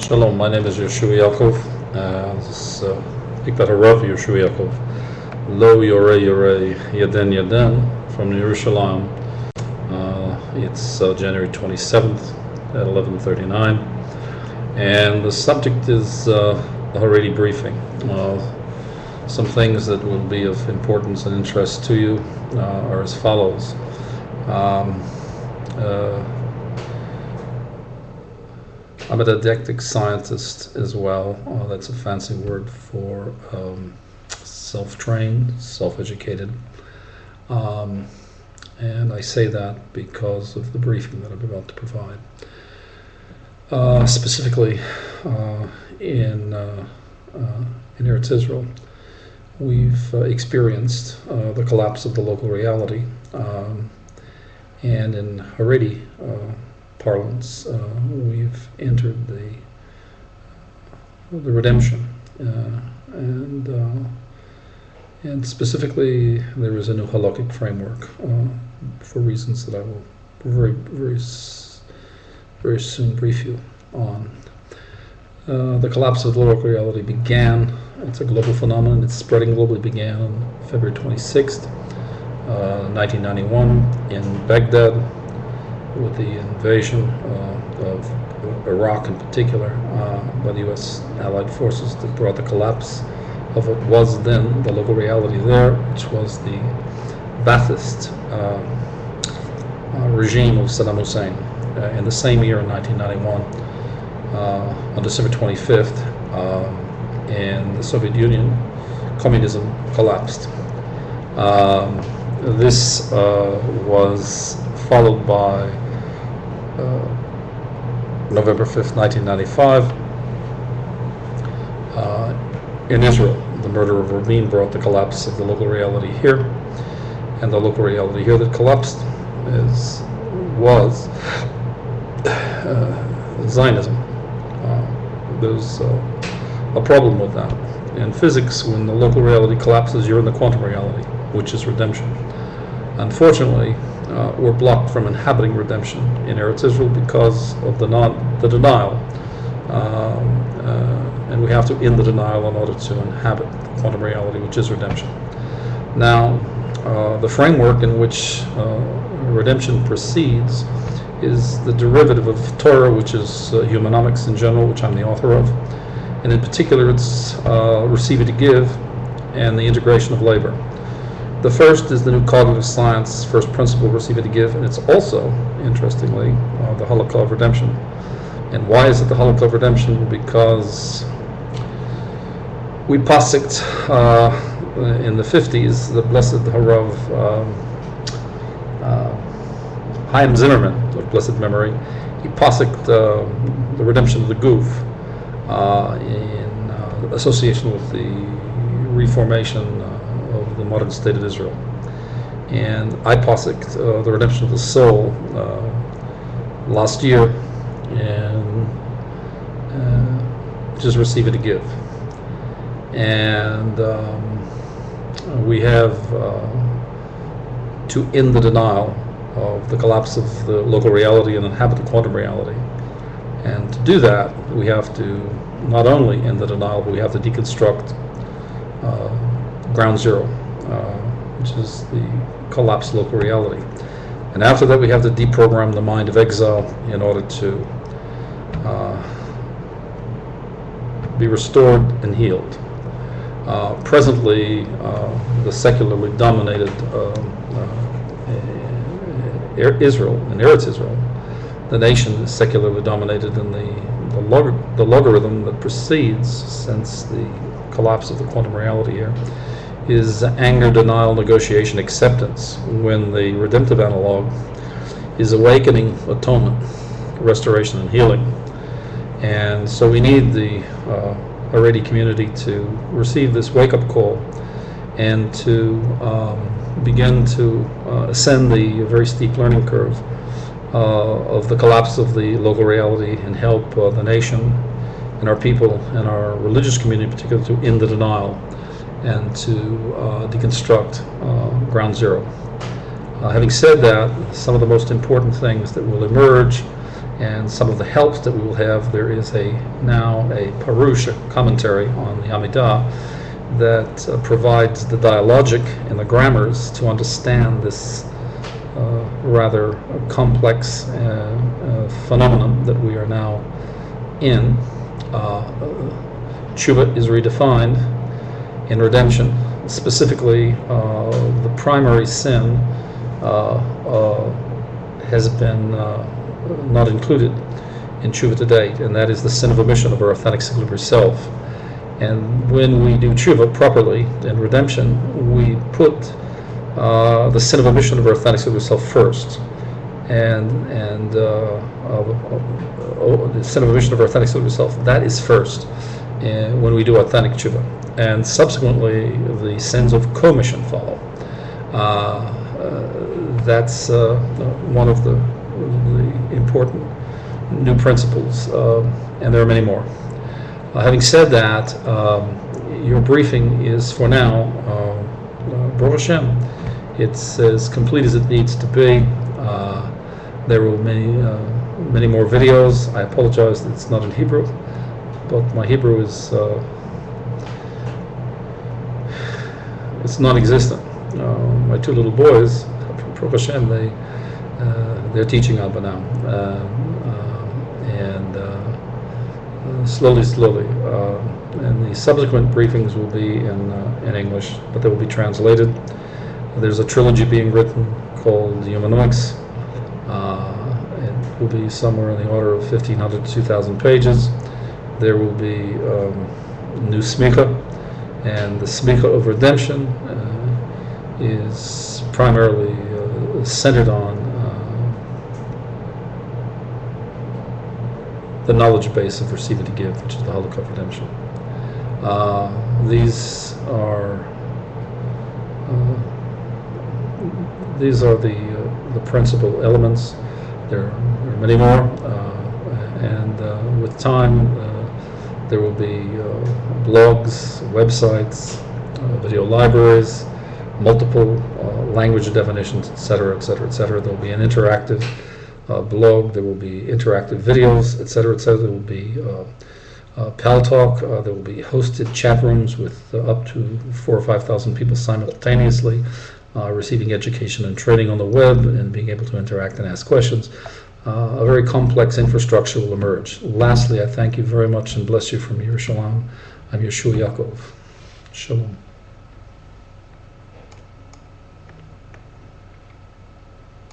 Shalom, my name is Yeshua Yaakov. Ik ben Harav Yeshua Yaakov. Lo Yoreh Yoreh Yaden Yaden from Yerushalayim. It's January 27th at 11:39. And the subject is the Haredi briefing. Some things that will be of importance and interest to you are as follows. I'm a didactic scientist as well. That's a fancy word for self-trained, self-educated. And I say that because of the briefing that I'm about to provide. Specifically, in Eretz Israel, we've experienced the collapse of the local reality. And in Haredi parlance, we've entered the redemption, and specifically there is a new halakhic framework for reasons that I will very soon brief you on. The collapse of the local reality began. It's a global phenomenon. It's spreading globally. Began on February 26th, 1991, in Baghdad, with the invasion of Iraq in particular by the U.S. Allied forces that brought the collapse of what was then the local reality there, which was the Ba'athist regime of Saddam Hussein. In the same year, in 1991, on December 25th, in the Soviet Union, communism collapsed. This was followed by November 5th, 1995, in Israel. The murder of Rabin brought the collapse of the local reality here, and the local reality here that collapsed was Zionism. There's a problem with that. In physics, when the local reality collapses, you're in the quantum reality, which is redemption. Unfortunately, we're blocked from inhabiting redemption in Eretz Israel because of the denial, and we have to end the denial in order to inhabit quantum reality, which is redemption. Now, the framework in which redemption proceeds is the derivative of Torah, which is Humanomics in general, which I'm the author of, and in particular it's receive it to give and the integration of labor. The first is the new cognitive science, first principle, receive it to give, and it's also, interestingly, the Halachah of redemption. And why is it the Halachah of redemption? Because we Posek in the 50s, the blessed Harav Chaim Zimmerman, of blessed memory, he Posek the redemption of the Guf in association with the reformation of the modern state of Israel. And I Posek the redemption of the soul last year, and just receive it to give. And we have to end the denial of the collapse of the local reality and inhabit the quantum reality. And to do that, we have to not only end the denial, but we have to deconstruct ground zero, which is the collapsed local reality. And after that, we have to deprogram the mind of exile in order to be restored and healed. Presently, the secularly dominated Israel, in Eretz Israel, the nation is secularly dominated, and the logarithm that proceeds since the collapse of the quantum reality here is anger, denial, negotiation, acceptance, when the redemptive analog is awakening, atonement, restoration, and healing. And so we need the Haredi community to receive this wake-up call and to begin to ascend the very steep learning curve of the collapse of the local reality and help the nation and our people and our religious community in particular to end the denial and to deconstruct ground zero. Having said that, some of the most important things that will emerge And some of the helps that we will have, there is now a parush, a commentary on the Amidah, that provides the dialogic and the grammars to understand this rather complex phenomenon that we are now in. Tshuva is redefined in redemption. Specifically, the primary sin has been not included in tshuva to date, and that is the sin of omission of our authentic singular self. And when we do tshuva properly in redemption, we put the sin of omission of our authentic singular self first, and the sin of omission of our authentic singular self, that is first when we do authentic tshuva, and subsequently the sins of commission follow. That's one of the important new principles, and there are many more. Having said that, your briefing is for now, Baruch Hashem, it's as complete as it needs to be. There will be many more videos. I apologize that it's not in Hebrew, but my Hebrew is it's non-existent. My two little boys, Baruch Hashem, they're teaching Abba now, and slowly, and the subsequent briefings will be in English, but they will be translated. There's a trilogy being written called Humanomics. It will be somewhere in the order of 1,500 to 2,000 pages. There will be new smicha, and the smicha of redemption is primarily centered on the knowledge base of receiving to give, which is the Halachah of redemption. These are the principal elements. There are many more, and with time there will be blogs, websites, video libraries, multiple language definitions, etc., etc., etc. There will be an interactive blog, there will be interactive videos, etc., etc. There will be Pal Talk, there will be hosted chat rooms with up to 4,000 or 5,000 people simultaneously receiving education and training on the web and being able to interact and ask questions. A very complex infrastructure will emerge. Lastly, I thank you very much and bless you from Yerushalayim. I'm Yeshua Yaakov. Shalom.